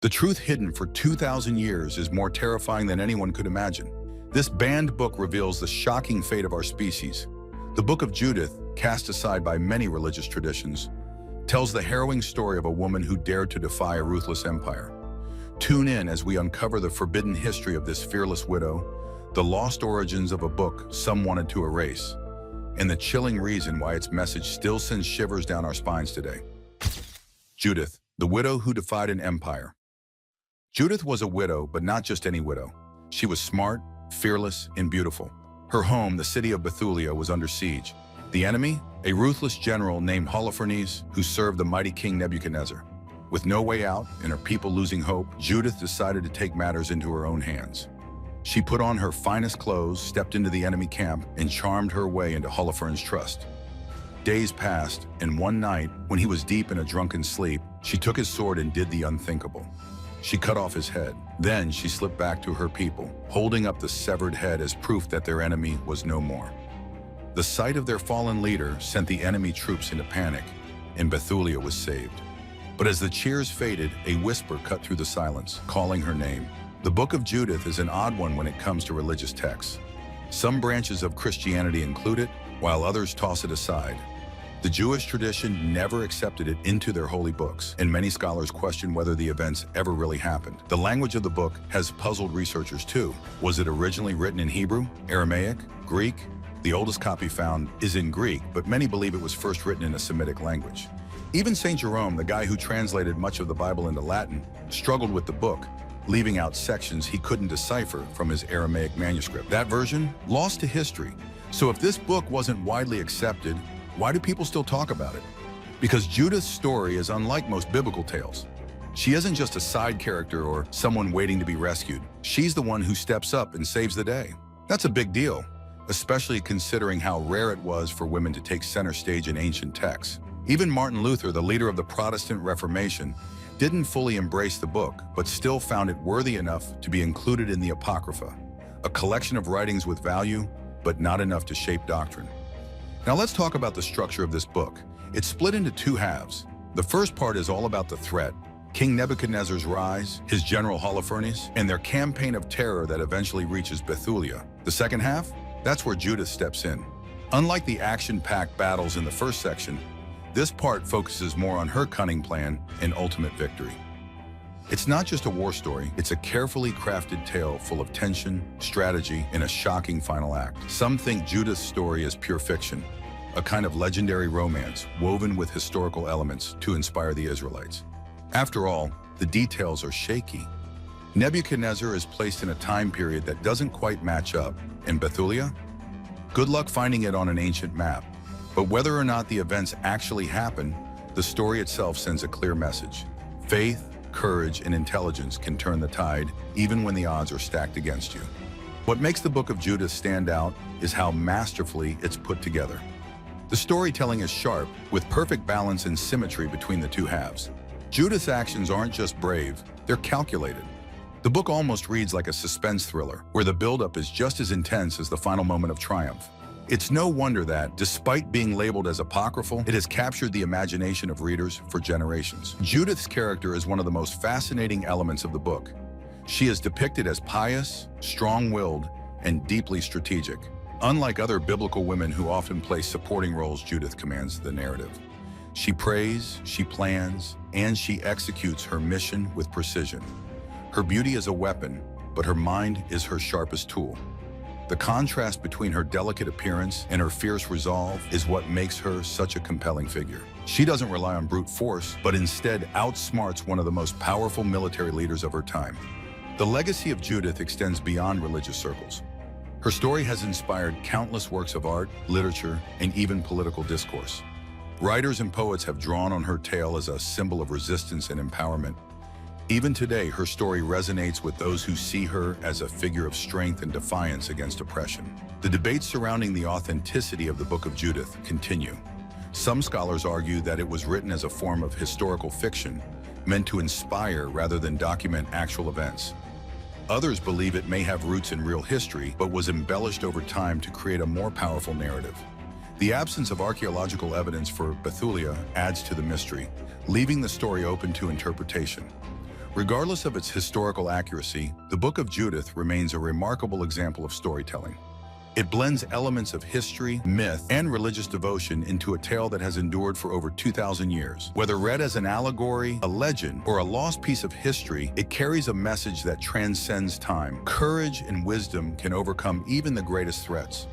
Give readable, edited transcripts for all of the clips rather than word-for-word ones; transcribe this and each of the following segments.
The truth hidden for 2,000 years is more terrifying than anyone could imagine. This banned book reveals the shocking fate of our species. The Book of Judith, cast aside by many religious traditions, tells the harrowing story of a woman who dared to defy a ruthless empire. Tune in as we uncover the forbidden history of this fearless widow, the lost origins of a book some wanted to erase, and the chilling reason why its message still sends shivers down our spines today. Judith, the widow who defied an empire. Judith was a widow, but not just any widow. She was smart, fearless, and beautiful. Her home, the city of Bethulia, was under siege. The enemy, a ruthless general named Horrifying, who served the mighty king Nebuchadnezzar. With no way out and her people losing hope, Judith decided to take matters into her own hands. She put on her finest clothes, stepped into the enemy camp, and charmed her way into Horrifying's trust. Days passed, and one night, when he was deep in a drunken sleep, she took his sword and did the unthinkable. She cut off his head. Then she slipped back to her people, holding up the severed head as proof that their enemy was no more. The sight of their fallen leader sent the enemy troops into panic, and Bethulia was saved. But as the cheers faded, a whisper cut through the silence, calling her name. The Book of Judith is an odd one when it comes to religious texts. Some branches of Christianity include it, while others toss it aside. The Jewish tradition never accepted it into their holy books, and many scholars question whether the events ever really happened. The language of the book has puzzled researchers too. Was it originally written in Hebrew, Aramaic, Greek? The oldest copy found is in Greek, but many believe it was first written in a Semitic language. Even St. Jerome, the guy who translated much of the Bible into Latin, struggled with the book, leaving out sections he couldn't decipher from his Aramaic manuscript. That version lost to history. So if this book wasn't widely accepted, why do people still talk about it? Because Judith's story is unlike most biblical tales. She isn't just a side character or someone waiting to be rescued. She's the one who steps up and saves the day. That's a big deal, especially considering how rare it was for women to take center stage in ancient texts. Even Martin Luther, the leader of the Protestant Reformation, didn't fully embrace the book, but still found it worthy enough to be included in the Apocrypha, a collection of writings with value, but not enough to shape doctrine. Now let's talk about the structure of this book. It's split into two halves. The first part is all about the threat, King Nebuchadnezzar's rise, his general Horrifying, and their campaign of terror that eventually reaches Bethulia. The second half? That's where Judith steps in. Unlike the action-packed battles in the first section, this part focuses more on her cunning plan and ultimate victory. It's not just a war story, it's a carefully crafted tale full of tension, strategy, and a shocking final act. Some think Judith's story is pure fiction, a kind of legendary romance woven with historical elements to inspire the Israelites. After all, the details are shaky. Nebuchadnezzar is placed in a time period that doesn't quite match up, and Bethulia? Good luck finding it on an ancient map. But whether or not the events actually happen, the story itself sends a clear message. Faith, courage, and intelligence can turn the tide, even when the odds are stacked against you. What makes the Book of Judith stand out is how masterfully it's put together. The storytelling is sharp, with perfect balance and symmetry between the two halves. Judith's actions aren't just brave, they're calculated. The book almost reads like a suspense thriller, where the buildup is just as intense as the final moment of triumph. It's no wonder that, despite being labeled as apocryphal, it has captured the imagination of readers for generations. Judith's character is one of the most fascinating elements of the book. She is depicted as pious, strong-willed, and deeply strategic. Unlike other biblical women who often play supporting roles, Judith commands the narrative. She prays, she plans, and she executes her mission with precision. Her beauty is a weapon, but her mind is her sharpest tool. The contrast between her delicate appearance and her fierce resolve is what makes her such a compelling figure. She doesn't rely on brute force, but instead outsmarts one of the most powerful military leaders of her time. The legacy of Judith extends beyond religious circles. Her story has inspired countless works of art, literature, and even political discourse. Writers and poets have drawn on her tale as a symbol of resistance and empowerment. Even today, her story resonates with those who see her as a figure of strength and defiance against oppression. The debates surrounding the authenticity of the Book of Judith continue. Some scholars argue that it was written as a form of historical fiction, meant to inspire rather than document actual events. Others believe it may have roots in real history, but was embellished over time to create a more powerful narrative. The absence of archaeological evidence for Bethulia adds to the mystery, leaving the story open to interpretation. Regardless of its historical accuracy, the Book of Judith remains a remarkable example of storytelling. It blends elements of history, myth, and religious devotion into a tale that has endured for over 2,000 years. Whether read as an allegory, a legend, or a lost piece of history, it carries a message that transcends time. Courage and wisdom can overcome even the greatest threats.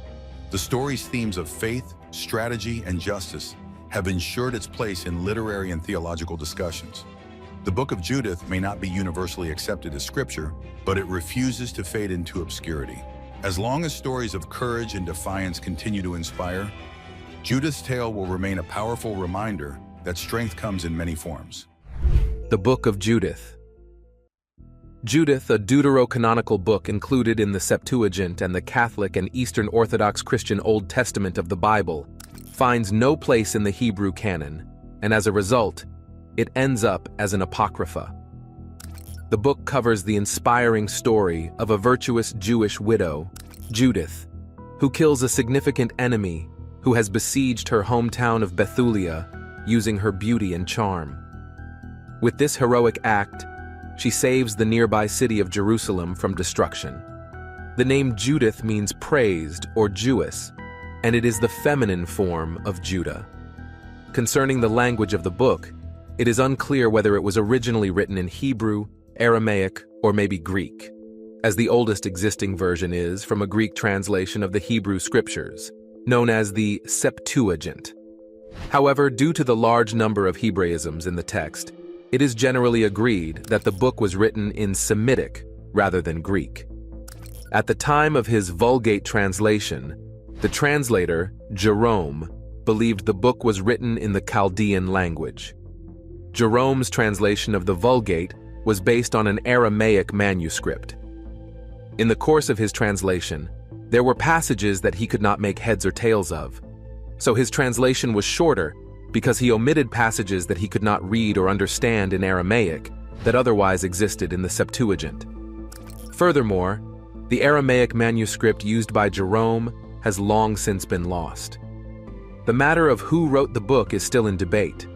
The story's themes of faith, strategy, and justice have ensured its place in literary and theological discussions. The Book of Judith may not be universally accepted as scripture, but it refuses to fade into obscurity. As long as stories of courage and defiance continue to inspire, Judith's tale will remain a powerful reminder that strength comes in many forms. The Book of Judith. Judith, a deuterocanonical book included in the Septuagint and the Catholic and Eastern Orthodox Christian Old Testament of the Bible, finds no place in the Hebrew canon, and as a result, it ends up as an apocrypha. The book covers the inspiring story of a virtuous Jewish widow, Judith, who kills a significant enemy who has besieged her hometown of Bethulia using her beauty and charm. With this heroic act, she saves the nearby city of Jerusalem from destruction. The name Judith means praised or Jewess, and it is the feminine form of Judah. Concerning the language of the book, it is unclear whether it was originally written in Hebrew, Aramaic, or maybe Greek, as the oldest existing version is from a Greek translation of the Hebrew scriptures, known as the Septuagint. However, due to the large number of Hebraisms in the text, it is generally agreed that the book was written in Semitic rather than Greek. At the time of his Vulgate translation, the translator, Jerome, believed the book was written in the Chaldean language. Jerome's translation of the Vulgate was based on an Aramaic manuscript. In the course of his translation, there were passages that he could not make heads or tails of, so his translation was shorter because he omitted passages that he could not read or understand in Aramaic that otherwise existed in the Septuagint. Furthermore, the Aramaic manuscript used by Jerome has long since been lost. The matter of who wrote the book is still in debate.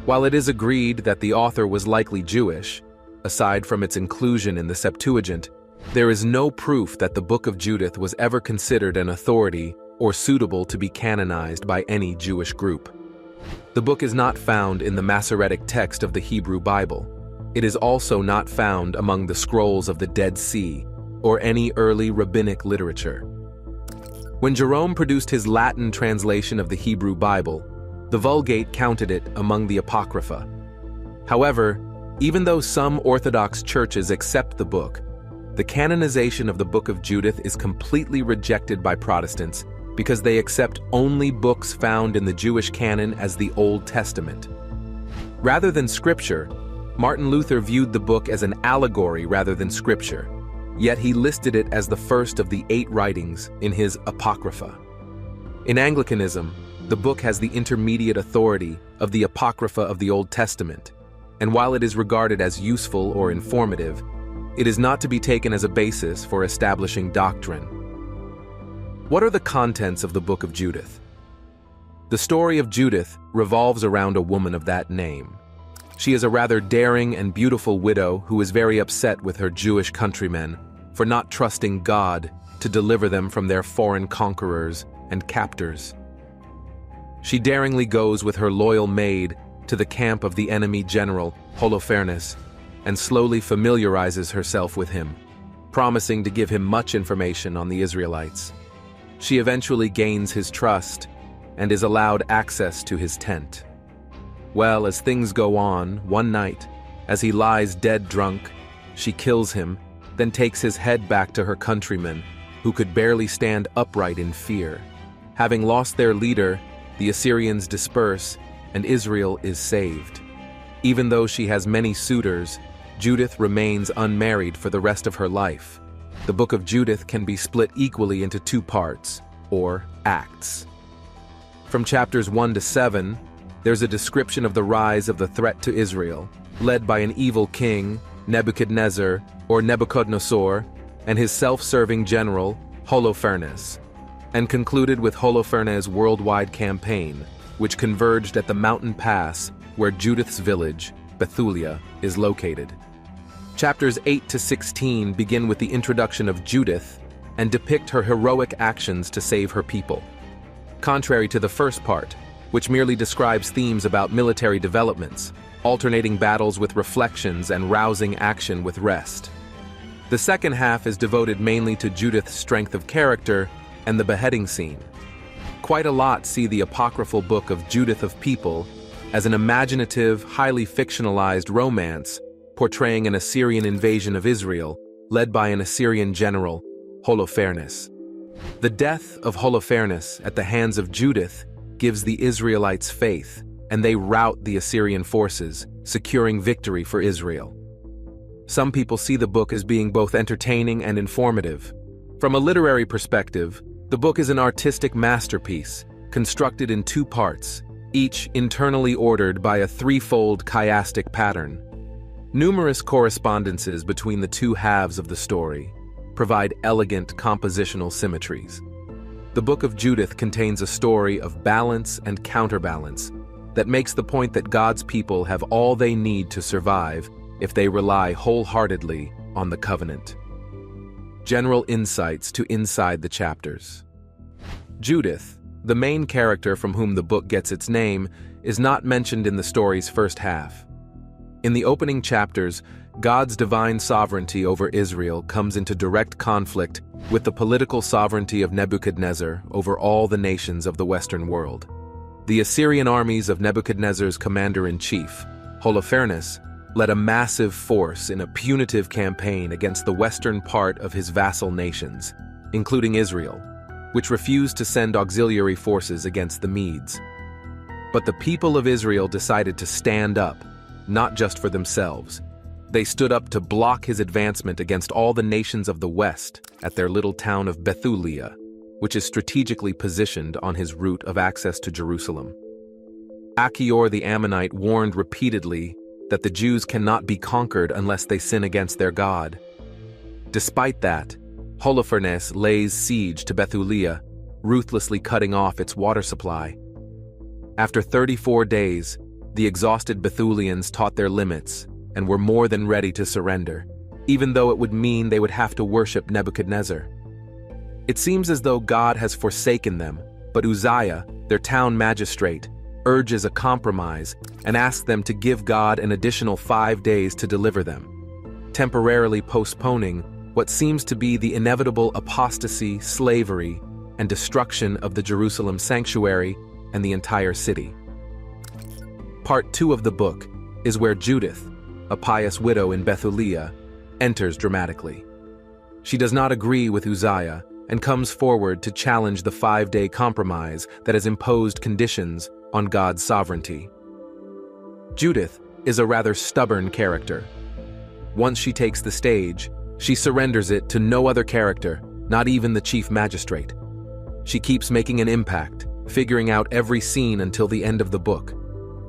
While it is agreed that the author was likely Jewish, aside from its inclusion in the Septuagint, there is no proof that the Book of Judith was ever considered an authority or suitable to be canonized by any Jewish group. The book is not found in the Masoretic text of the Hebrew Bible. It is also not found among the scrolls of the Dead Sea or any early rabbinic literature. When Jerome produced his Latin translation of the Hebrew Bible, the Vulgate counted it among the Apocrypha. However, even though some Orthodox churches accept the book, the canonization of the Book of Judith is completely rejected by Protestants because they accept only books found in the Jewish canon as the Old Testament. Rather than scripture, Martin Luther viewed the book as an allegory rather than scripture, yet he listed it as the first of the 8 writings in his Apocrypha. In Anglicanism, the book has the intermediate authority of the Apocrypha of the Old Testament, and while it is regarded as useful or informative, it is not to be taken as a basis for establishing doctrine. What are the contents of the Book of Judith? The story of Judith revolves around a woman of that name. She is a rather daring and beautiful widow who is very upset with her Jewish countrymen for not trusting God to deliver them from their foreign conquerors and captors. She daringly goes with her loyal maid to the camp of the enemy general, Holofernes, and slowly familiarizes herself with him, promising to give him much information on the Israelites. She eventually gains his trust and is allowed access to his tent. Well, as things go on, one night, as he lies dead drunk, she kills him, then takes his head back to her countrymen, who could barely stand upright in fear. Having lost their leader, the Assyrians disperse, and Israel is saved. Even though she has many suitors, Judith remains unmarried for the rest of her life. The Book of Judith can be split equally into 2 parts, or acts. From chapters 1 to 7, there's a description of the rise of the threat to Israel, led by an evil king, Nebuchadnezzar, or Nebuchadnezzar, and his self-serving general, Holofernes, and concluded with Holofernes' worldwide campaign, which converged at the mountain pass where Judith's village, Bethulia, is located. Chapters 8 to 16 begin with the introduction of Judith and depict her heroic actions to save her people. Contrary to the first part, which merely describes themes about military developments, alternating battles with reflections and rousing action with rest. The second half is devoted mainly to Judith's strength of character and the beheading scene. Quite a lot see the apocryphal Book of Judith of People as an imaginative, highly fictionalized romance portraying an Assyrian invasion of Israel led by an Assyrian general, Holofernes. The death of Holofernes at the hands of Judith gives the Israelites faith, and they rout the Assyrian forces, securing victory for Israel. Some people see the book as being both entertaining and informative. From a literary perspective, the book is an artistic masterpiece, constructed in two parts, each internally ordered by a threefold chiastic pattern. Numerous correspondences between the two halves of the story provide elegant compositional symmetries. The Book of Judith contains a story of balance and counterbalance that makes the point that God's people have all they need to survive if they rely wholeheartedly on the covenant. General insights to inside the chapters. Judith, the main character from whom the book gets its name, is not mentioned in the story's first half. In the opening chapters, God's divine sovereignty over Israel comes into direct conflict with the political sovereignty of Nebuchadnezzar over all the nations of the Western world. The Assyrian armies of Nebuchadnezzar's commander-in-chief, Holofernes, led a massive force in a punitive campaign against the western part of his vassal nations, including Israel, which refused to send auxiliary forces against the Medes. But the people of Israel decided to stand up, not just for themselves. They stood up to block his advancement against all the nations of the West at their little town of Bethulia, which is strategically positioned on his route of access to Jerusalem. Achior the Ammonite warned repeatedly that the Jews cannot be conquered unless they sin against their God. Despite that, Holofernes lays siege to Bethulia, ruthlessly cutting off its water supply. After 34 days, the exhausted Bethulians taught their limits and were more than ready to surrender, even though it would mean they would have to worship Nebuchadnezzar. It seems as though God has forsaken them, but Uzziah, their town magistrate, urges a compromise and asks them to give God an additional 5 days to deliver them, temporarily postponing what seems to be the inevitable apostasy, slavery, and destruction of the Jerusalem sanctuary and the entire city. Part 2 of the book is where Judith, a pious widow in Bethulia, enters dramatically. She does not agree with Uzziah and comes forward to challenge the 5-day compromise that has imposed conditions on God's sovereignty. Judith is a rather stubborn character. Once she takes the stage, she surrenders it to no other character, not even the chief magistrate. She keeps making an impact, figuring out every scene until the end of the book.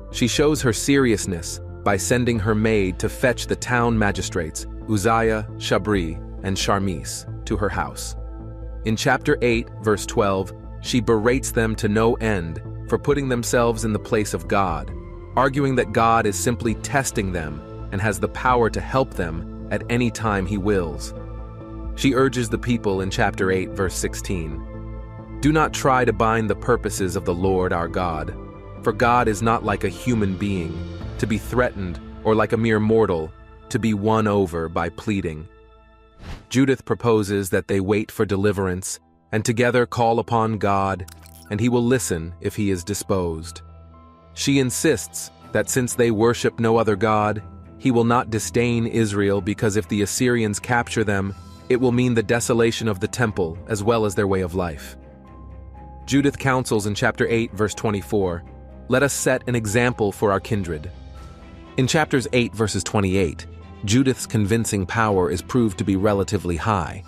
She shows her seriousness by sending her maid to fetch the town magistrates, Uzziah, Shabri, and Sharmis, to her house. In chapter 8, verse 12, she berates them to no end for putting themselves in the place of God, arguing that God is simply testing them and has the power to help them at any time He wills. She urges the people in chapter 8, verse 16, "Do not try to bind the purposes of the Lord our God, for God is not like a human being, to be threatened, or like a mere mortal, to be won over by pleading." Judith proposes that they wait for deliverance and together call upon God, and He will listen if He is disposed. She insists that since they worship no other God, He will not disdain Israel, because if the Assyrians capture them, it will mean the desolation of the temple as well as their way of life. Judith counsels in chapter 8, verse 24, "Let us set an example for our kindred." In chapters 8, verses 28, Judith's convincing power is proved to be relatively high,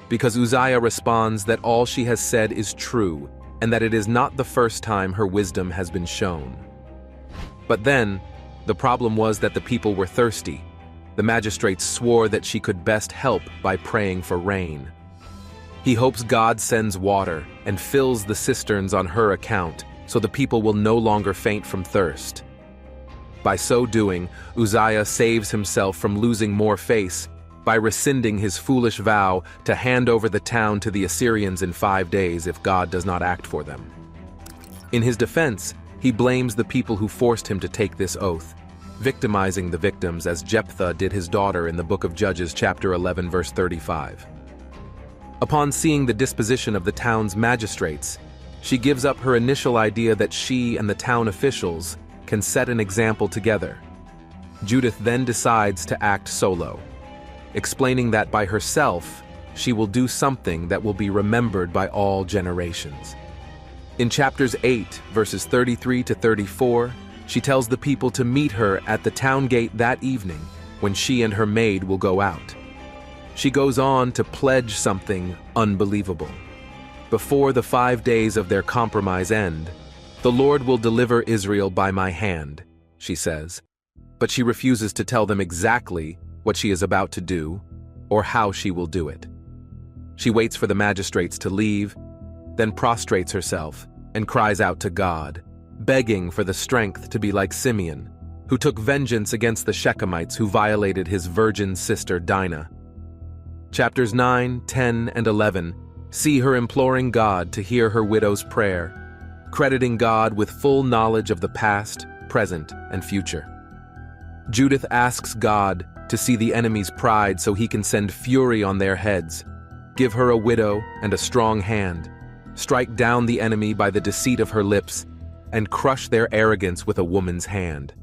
because Uzziah responds that all she has said is true, and that it is not the first time her wisdom has been shown. But then, the problem was that the people were thirsty. The magistrates swore that she could best help by praying for rain. He hopes God sends water and fills the cisterns on her account, so the people will no longer faint from thirst. By so doing, Uzziah saves himself from losing more face by rescinding his foolish vow to hand over the town to the Assyrians in 5 days if God does not act for them. In his defense, he blames the people who forced him to take this oath, victimizing the victims as Jephthah did his daughter in the Book of Judges chapter 11 verse 35. Upon seeing the disposition of the town's magistrates, she gives up her initial idea that she and the town officials can set an example together. Judith then decides to act solo, explaining that by herself, she will do something that will be remembered by all generations. In chapters 8, verses 33 to 34, she tells the people to meet her at the town gate that evening when she and her maid will go out. She goes on to pledge something unbelievable. Before the 5 days of their compromise end, the Lord will deliver Israel by my hand, she says. But she refuses to tell them exactly what she is about to do or how she will do it. She waits for the magistrates to leave, then prostrates herself and cries out to God, begging for the strength to be like Simeon, who took vengeance against the Shechemites who violated his virgin sister Dinah. Chapters 9, 10, and 11 see her imploring God to hear her widow's prayer, crediting God with full knowledge of the past, present, and future. Judith asks God to see the enemy's pride so he can send fury on their heads, give her a widow and a strong hand, strike down the enemy by the deceit of her lips, and crush their arrogance with a woman's hand.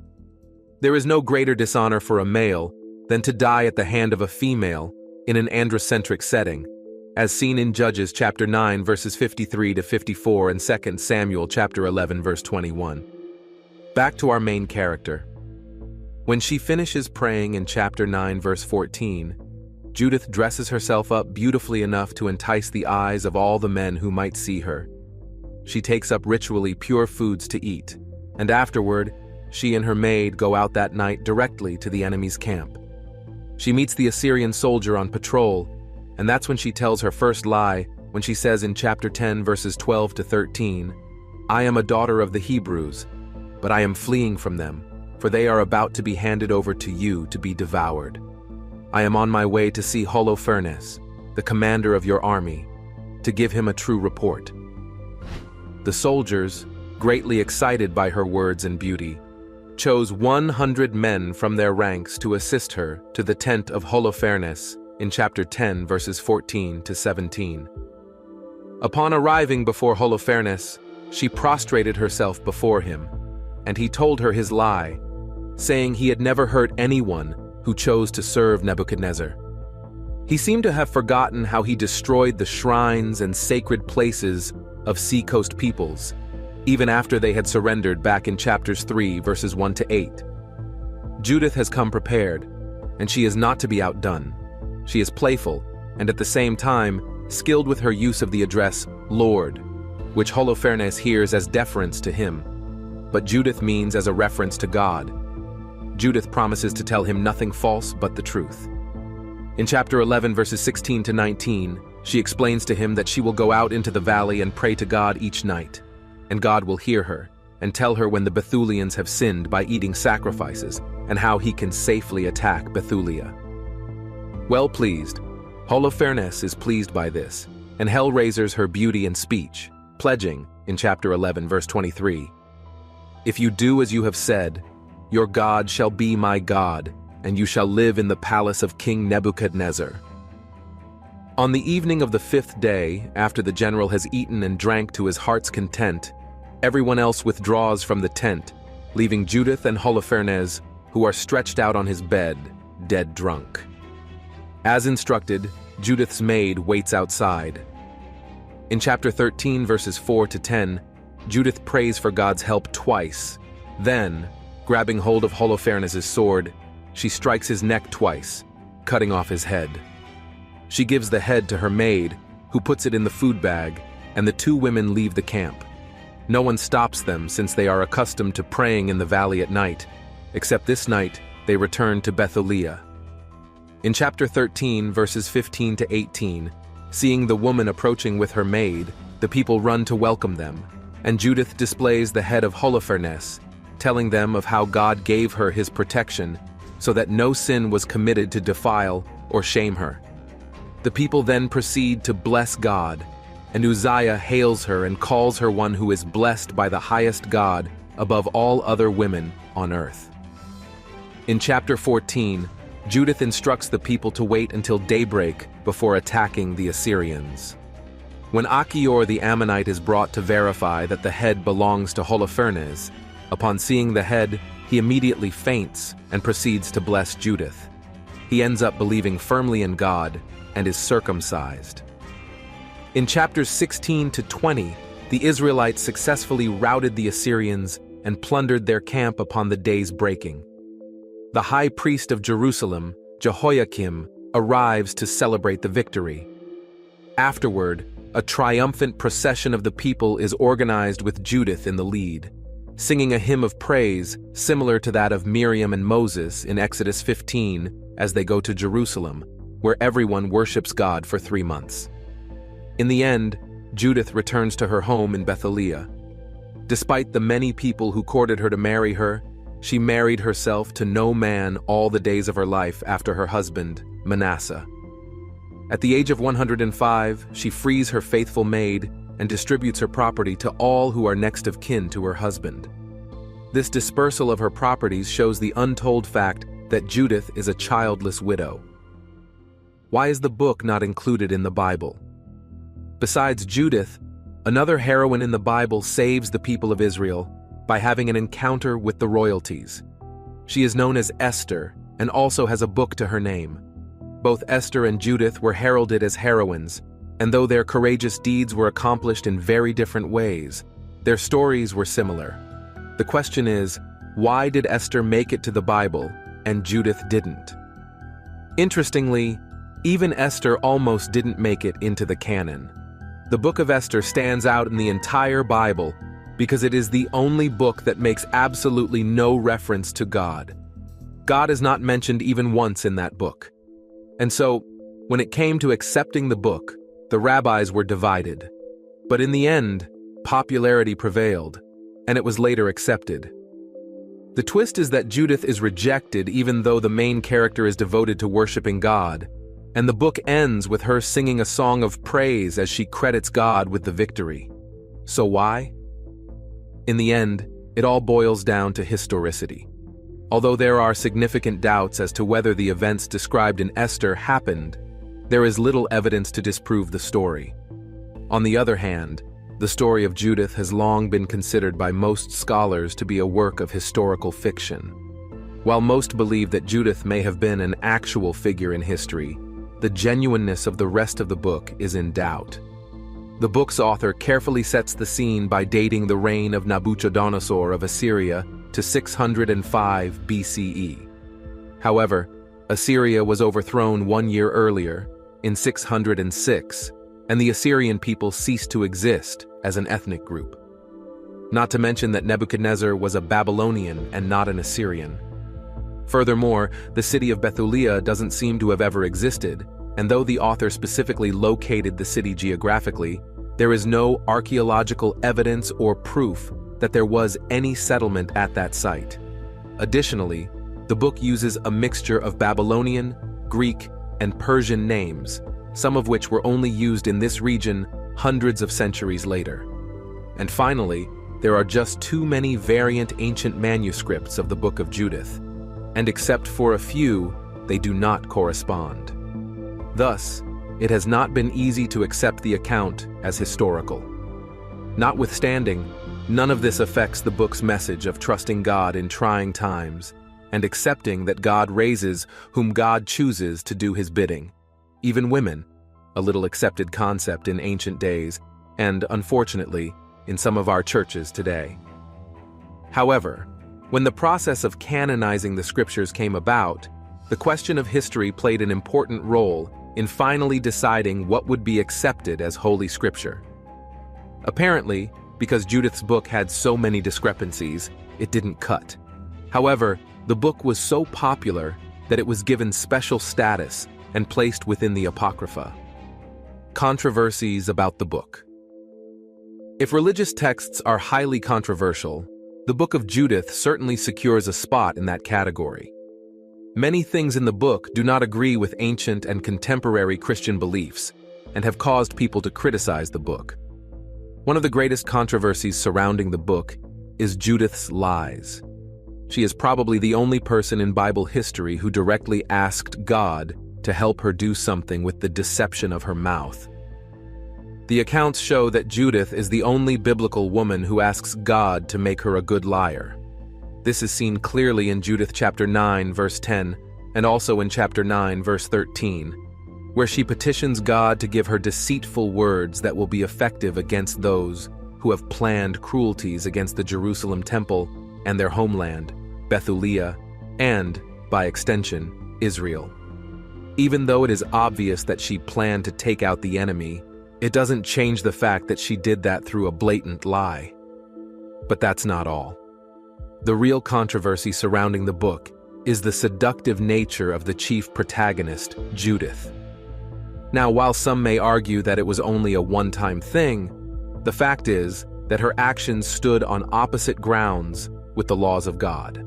There is no greater dishonor for a male than to die at the hand of a female in an androcentric setting, as seen in Judges chapter 9 verses 53 to 54 and 2 Samuel chapter 11 verse 21. Back to our main character. When she finishes praying in chapter 9 verse 14, Judith dresses herself up beautifully enough to entice the eyes of all the men who might see her. She takes up ritually pure foods to eat, and afterward, she and her maid go out that night directly to the enemy's camp. She meets the Assyrian soldier on patrol, and that's when she tells her first lie when she says in chapter 10 verses 12 to 13, "I am a daughter of the Hebrews, but I am fleeing from them, for they are about to be handed over to you to be devoured. I am on my way to see Horrifying, the commander of your army, to give him a true report." The soldiers, greatly excited by her words and beauty, chose 100 men from their ranks to assist her to the tent of Horrifying in chapter 10 verses 14 to 17. Upon arriving before Horrifying, she prostrated herself before him, and he told her his lie, saying he had never hurt anyone who chose to serve Nebuchadnezzar. He seemed to have forgotten how he destroyed the shrines and sacred places of seacoast peoples, even after they had surrendered back in chapters 3 verses 1 to 8. Judith has come prepared, and she is not to be outdone. She is playful, and at the same time, skilled with her use of the address Lord, which Horrifying hears as deference to him, but Judith means as a reference to God. Judith promises to tell him nothing false but the truth. In chapter 11 verses 16 to 19, she explains to him that she will go out into the valley and pray to God each night, and God will hear her and tell her when the Bethulians have sinned by eating sacrifices and how he can safely attack Bethulia. Well pleased, Horrifying is pleased by this, and hell-raisers her beauty and speech, pledging, in chapter 11 verse 23, "If you do as you have said, your God shall be my God, and you shall live in the palace of King Nebuchadnezzar." On the evening of the 5th day, after the general has eaten and drank to his heart's content, everyone else withdraws from the tent, leaving Judith and Horrifying, who are stretched out on his bed, dead drunk. As instructed, Judith's maid waits outside. In chapter 13, verses 4 to 10, Judith prays for God's help twice. Then, grabbing hold of Horrifying's sword, she strikes his neck twice, cutting off his head. She gives the head to her maid, who puts it in the food bag, and the two women leave the camp. No one stops them since they are accustomed to praying in the valley at night, except this night they return to Bethulia. In chapter 13, verses 15 to 18, seeing the woman approaching with her maid, the people run to welcome them, and Judith displays the head of Horrifying, telling them of how God gave her his protection so that no sin was committed to defile or shame her. The people then proceed to bless God, and Uzziah hails her and calls her one who is blessed by the highest God above all other women on earth. In chapter 14, Judith instructs the people to wait until daybreak before attacking the Assyrians. When Achior the Ammonite is brought to verify that the head belongs to Holofernes, upon seeing the head, he immediately faints and proceeds to bless Judith. He ends up believing firmly in God and is circumcised. In chapters 16 to 20, the Israelites successfully routed the Assyrians and plundered their camp upon the day's breaking. The high priest of Jerusalem, Jehoiakim, arrives to celebrate the victory. Afterward, a triumphant procession of the people is organized with Judith in the lead, singing a hymn of praise similar to that of Miriam and Moses in Exodus 15 as they go to Jerusalem, where everyone worships God for 3 months. In the end, Judith returns to her home in Bethlehem. Despite the many people who courted her to marry her, she married herself to no man all the days of her life after her husband, Manasseh. At the age of 105, she frees her faithful maid and distributes her property to all who are next of kin to her husband. This dispersal of her properties shows the untold fact that Judith is a childless widow. Why is the book not included in the Bible? Besides Judith, another heroine in the Bible saves the people of Israel by having an encounter with the royalties. She is known as Esther and also has a book to her name. Both Esther and Judith were heralded as heroines, and though their courageous deeds were accomplished in very different ways, their stories were similar. The question is, why did Esther make it to the Bible and Judith didn't? Interestingly, even Esther almost didn't make it into the canon. The Book of Esther stands out in the entire Bible because it is the only book that makes absolutely no reference to God. God is not mentioned even once in that book. And so, when it came to accepting the book, the rabbis were divided. But in the end, popularity prevailed, and it was later accepted. The twist is that Judith is rejected even though the main character is devoted to worshiping God, and the book ends with her singing a song of praise as she credits God with the victory. So why? In the end, it all boils down to historicity. Although there are significant doubts as to whether the events described in Esther happened, there is little evidence to disprove the story. On the other hand, the story of Judith has long been considered by most scholars to be a work of historical fiction. While most believe that Judith may have been an actual figure in history, the genuineness of the rest of the book is in doubt. The book's author carefully sets the scene by dating the reign of Nabuchodonosor of Assyria to 605 BCE. However, Assyria was overthrown 1 year earlier, in 606, and the Assyrian people ceased to exist as an ethnic group. Not to mention that Nebuchadnezzar was a Babylonian and not an Assyrian. Furthermore, the city of Bethlehem doesn't seem to have ever existed, and though the author specifically located the city geographically, there is no archaeological evidence or proof that there was any settlement at that site. Additionally, the book uses a mixture of Babylonian, Greek, and Persian names, some of which were only used in this region hundreds of centuries later. And finally, there are just too many variant ancient manuscripts of the Book of Judith, and except for a few, they do not correspond. Thus, it has not been easy to accept the account as historical. Notwithstanding, none of this affects the book's message of trusting God in trying times and accepting that God raises whom God chooses to do his bidding, even women, a little accepted concept in ancient days and, unfortunately, in some of our churches today. However, when the process of canonizing the scriptures came about, the question of history played an important role in finally deciding what would be accepted as Holy Scripture. Apparently, because Judith's book had so many discrepancies, it didn't cut. However, the book was so popular that it was given special status and placed within the Apocrypha. Controversies about the book. If religious texts are highly controversial, The Book of Judith certainly secures a spot in that category. Many things in the book do not agree with ancient and contemporary Christian beliefs and have caused people to criticize the book. One of the greatest controversies surrounding the book is Judith's lies. She is probably the only person in Bible history who directly asked God to help her do something with the deception of her mouth. The accounts show that Judith is the only biblical woman who asks God to make her a good liar. This is seen clearly in Judith chapter 9, verse 10, and also in chapter 9, verse 13, where she petitions God to give her deceitful words that will be effective against those who have planned cruelties against the Jerusalem temple and their homeland, Bethulia, and, by extension, Israel. Even though it is obvious that she planned to take out the enemy, it doesn't change the fact that she did that through a blatant lie. But that's not all. The real controversy surrounding the book is the seductive nature of the chief protagonist, Judith. Now, while some may argue that it was only a one-time thing, the fact is that her actions stood on opposite grounds with the laws of God.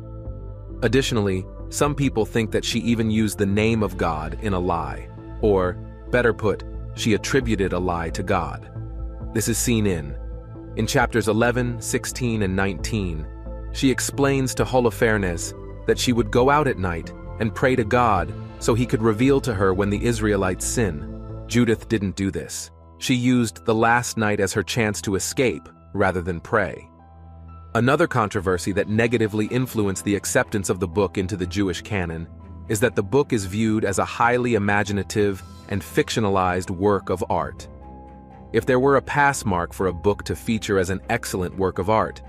Additionally, some people think that she even used the name of God in a lie, or, better put, she attributed a lie to God. This is seen in chapters 11, 16, and 19. She explains to Holofernes that she would go out at night and pray to God so he could reveal to her when the Israelites sin. Judith didn't do this. She used the last night as her chance to escape rather than pray. Another controversy that negatively influenced the acceptance of the book into the Jewish canon is that the book is viewed as a highly imaginative and fictionalized work of art. If there were a pass mark for a book to feature as an excellent work of art,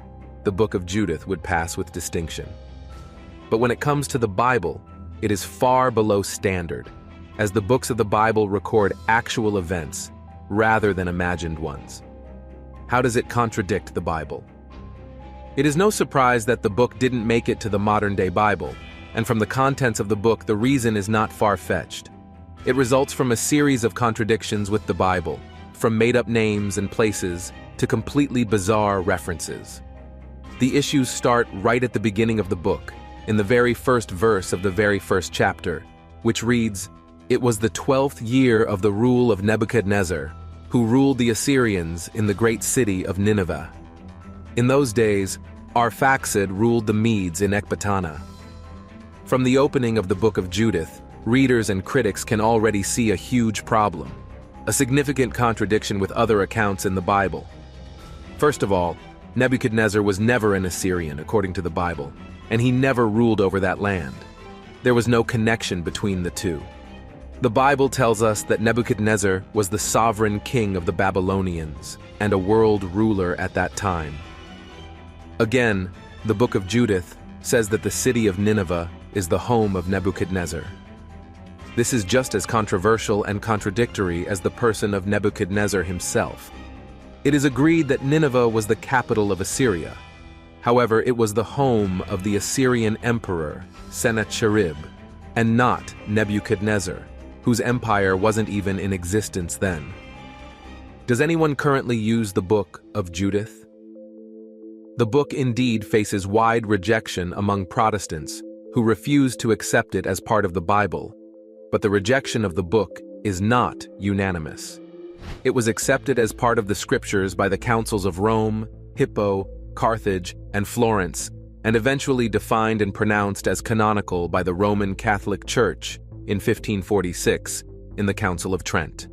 the Book of Judith would pass with distinction. But when it comes to the Bible, it is far below standard, as the books of the Bible record actual events rather than imagined ones. How does it contradict the Bible? It is no surprise that the book didn't make it to the modern-day Bible, and from the contents of the book, the reason is not far-fetched. It results from a series of contradictions with the Bible, from made-up names and places to completely bizarre references. The issues start right at the beginning of the book, in the very first verse of the very first chapter, which reads, "It was the 12th year of the rule of Nebuchadnezzar, who ruled the Assyrians in the great city of Nineveh. In those days, Arphaxad ruled the Medes in Ecbatana." From the opening of the Book of Judith, readers and critics can already see a huge problem, a significant contradiction with other accounts in the Bible. First of all, Nebuchadnezzar was never an Assyrian, according to the Bible, and he never ruled over that land. There was no connection between the two. The Bible tells us that Nebuchadnezzar was the sovereign king of the Babylonians and a world ruler at that time. Again, the Book of Judith says that the city of Nineveh is the home of Nebuchadnezzar. This is just as controversial and contradictory as the person of Nebuchadnezzar himself. It is agreed that Nineveh was the capital of Assyria. However, it was the home of the Assyrian emperor, Sennacherib, and not Nebuchadnezzar, whose empire wasn't even in existence then. Does anyone currently use the Book of Judith? The book indeed faces wide rejection among Protestants who refuse to accept it as part of the Bible, but the rejection of the book is not unanimous. It was accepted as part of the scriptures by the councils of Rome, Hippo, Carthage, and Florence, and eventually defined and pronounced as canonical by the Roman Catholic Church in 1546 in the Council of Trent.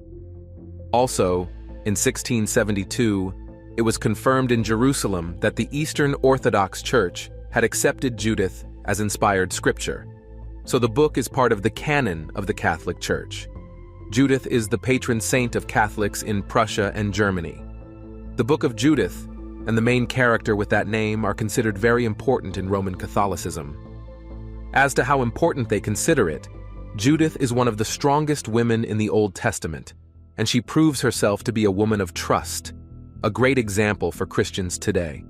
Also, in 1672, it was confirmed in Jerusalem that the Eastern Orthodox Church had accepted Judith as inspired scripture, so the book is part of the canon of the Catholic Church. Judith is the patron saint of Catholics in Prussia and Germany. The Book of Judith and the main character with that name are considered very important in Roman Catholicism. As to how important they consider it, Judith is one of the strongest women in the Old Testament, and she proves herself to be a woman of trust, a great example for Christians today.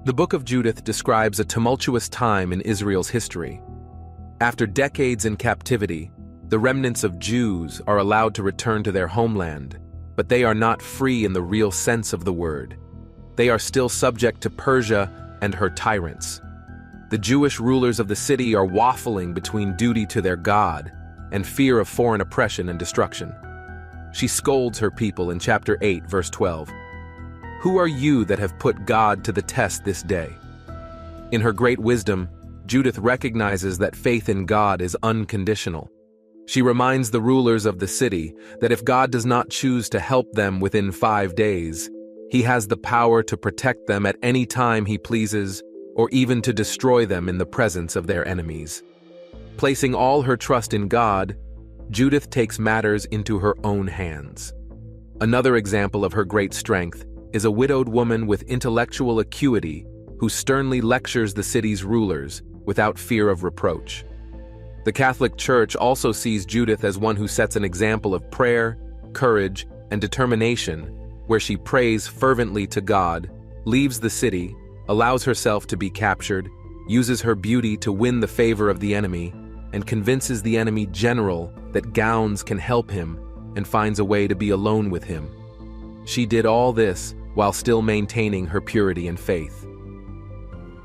The Book of Judith describes a tumultuous time in Israel's history. After decades in captivity, the remnants of Jews are allowed to return to their homeland, but they are not free in the real sense of the word. they are still subject to Persia and her tyrants. The Jewish rulers of the city are waffling between duty to their God and fear of foreign oppression and destruction. She scolds her people in chapter 8, verse 12. Who are you that have put God to the test this day? In her great wisdom, Judith recognizes that faith in God is unconditional. She reminds the rulers of the city that if God does not choose to help them within 5 days, He has the power to protect them at any time He pleases, or even to destroy them in the presence of their enemies. Placing all her trust in God, Judith takes matters into her own hands. Another example of her great strength is a widowed woman with intellectual acuity who sternly lectures the city's rulers without fear of reproach. The Catholic Church also sees Judith as one who sets an example of prayer, courage, and determination, where she prays fervently to God, leaves the city, allows herself to be captured, uses her beauty to win the favor of the enemy, and convinces the enemy general that gowns can help him and finds a way to be alone with him. She did all this while still maintaining her purity and faith.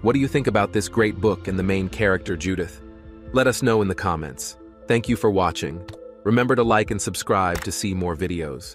What do you think about this great book and the main character, Judith? Let us know in the comments. Thank you for watching. Remember to like and subscribe to see more videos.